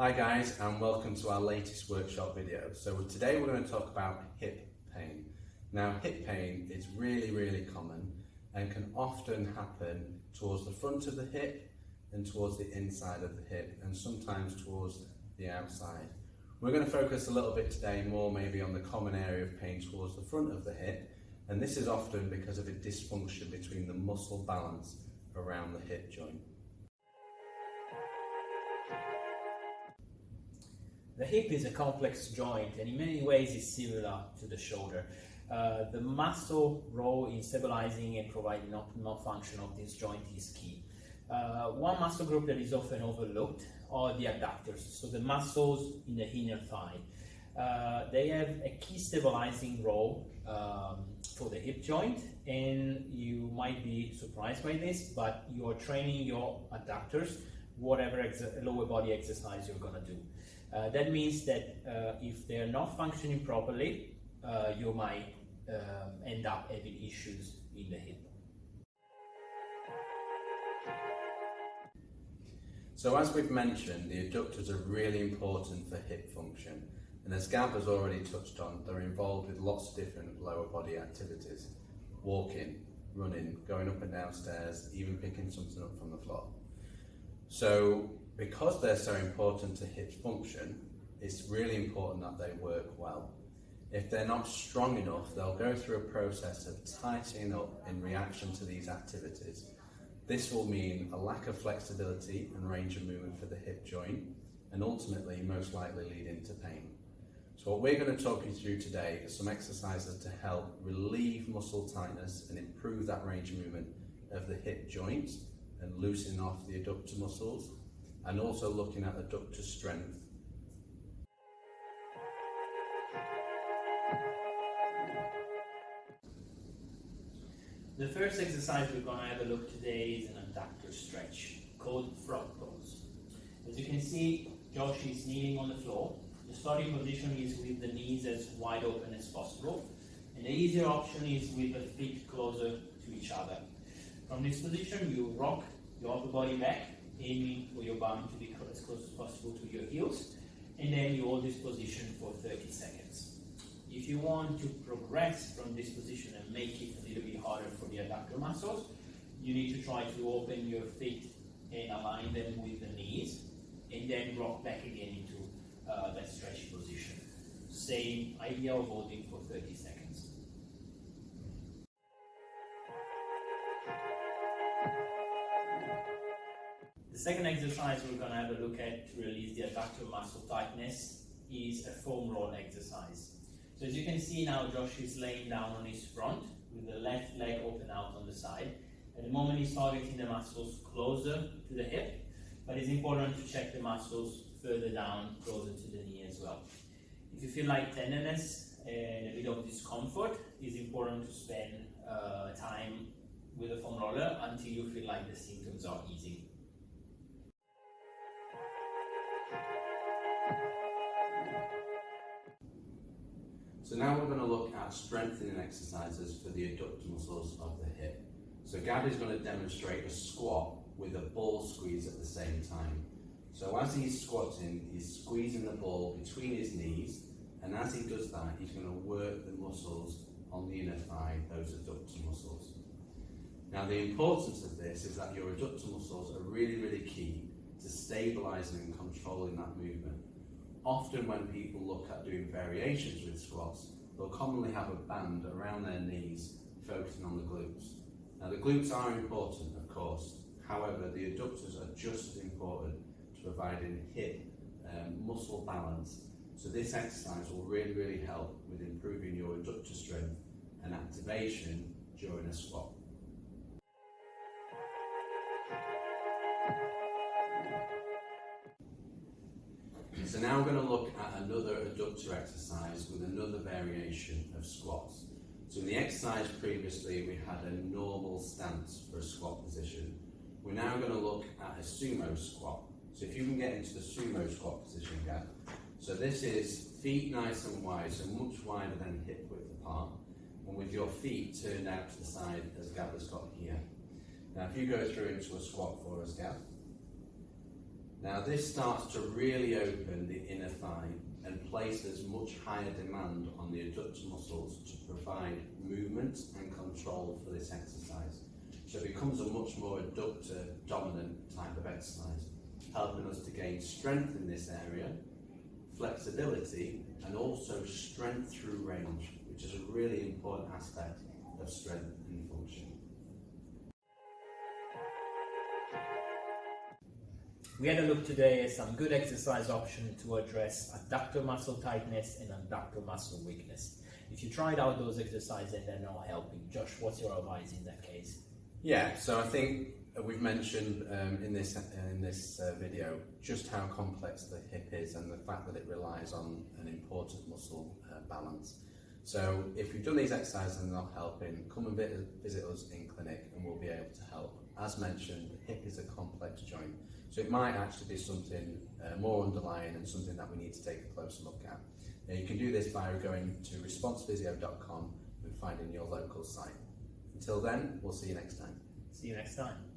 Hi guys, and welcome to our latest workshop video. So today we're going to talk about hip pain. Now hip pain is really common and can often happen towards the front of the hip and towards the inside of the hip and sometimes towards the outside. We're going to focus a little bit today more maybe on the common area of pain towards the front of the hip, and this is often because of a dysfunction between the muscle balance around the hip joint. The hip is a complex joint and in many ways is similar to the shoulder. The muscle role in stabilizing and providing optimal function of this joint is key. One muscle group that is often overlooked are the adductors, so the muscles in the inner thigh. They have a key stabilizing role for the hip joint, and you might be surprised by this, but you are training your adductors whatever lower body exercise you're going to do. That means that if they're not functioning properly, you might end up having issues in the hip. So as we've mentioned, the adductors are really important for hip function, and as Gab has already touched on, they're involved with lots of different lower body activities: walking, running, going up and down stairs, even picking something up from the floor. So because they're so important to hip function, it's really important that they work well. If they're not strong enough, they'll go through a process of tightening up in reaction to these activities. This will mean a lack of flexibility and range of movement for the hip joint, and ultimately most likely leading to pain. So what we're going to talk you through today is some exercises to help relieve muscle tightness and improve that range of movement of the hip joint and loosening off the adductor muscles, and also looking at adductor strength. The first exercise we're going to have a look today is an adductor stretch called frog pose. As you can see, Josh is kneeling on the floor. The starting position is with the knees as wide open as possible, and the easier option is with the feet closer to each other. From this position, you rock your upper body back, aiming for your bum to be as close as possible to your heels, and then you hold this position for 30 seconds. If you want to progress from this position and make it a little bit harder for the adductor muscles, you need to try to open your feet and align them with the knees, and then rock back again into that stretch position. Same idea of holding for 30 seconds. The second exercise we're going to have a look at to release the adductor muscle tightness is a foam roll exercise. So as you can see now, Josh is laying down on his front with the left leg open out on the side. At the moment he's targeting the muscles closer to the hip, but it's important to check the muscles further down, closer to the knee as well. If you feel like tenderness and a bit of discomfort, it's important to spend time with a foam roller until you feel like the symptoms are easing. So now we're going to look at strengthening exercises for the adductor muscles of the hip. So Gab is going to demonstrate a squat with a ball squeeze at the same time. So as he's squatting, he's squeezing the ball between his knees, and as he does that, he's going to work the muscles on the inner thigh, those adductor muscles. Now the importance of this is that your adductor muscles are really key to stabilizing and controlling that movement. Often when people look at doing variations with squats, they'll commonly have a band around their knees focusing on the glutes. Now the glutes are important, of course, however the adductors are just as important to providing hip muscle balance. So this exercise will really help with improving your adductor strength and activation during a squat. So now we're going to look at another adductor exercise with another variation of squats. So in the exercise previously we had a normal stance for a squat position. We're now going to look at a sumo squat. So if you can get into the sumo squat position, Gab. So this is feet nice and wide, so much wider than hip width apart, and with your feet turned out to the side as Gab has got here. Now if you go through into a squat for us, Gab. Now this starts to really open the inner thigh and places much higher demand on the adductor muscles to provide movement and control for this exercise. So it becomes a much more adductor dominant type of exercise, helping us to gain strength in this area, flexibility, and also strength through range, which is a really important aspect of strength and function. We had a look today at some good exercise options to address adductor muscle tightness and adductor muscle weakness. If you tried out those exercises and they're not helping, Josh, what's your advice in that case? Yeah, so I think we've mentioned in this video just how complex the hip is and the fact that it relies on an important muscle balance. So if you've done these exercises and they're not helping, come and visit us in clinic and we'll be able to help. As mentioned, the hip is a complex joint, so it might actually be something more underlying and something that we need to take a closer look at. Now, you can do this by going to responsephysio.com and finding your local site. Until then, we'll see you next time. See you next time.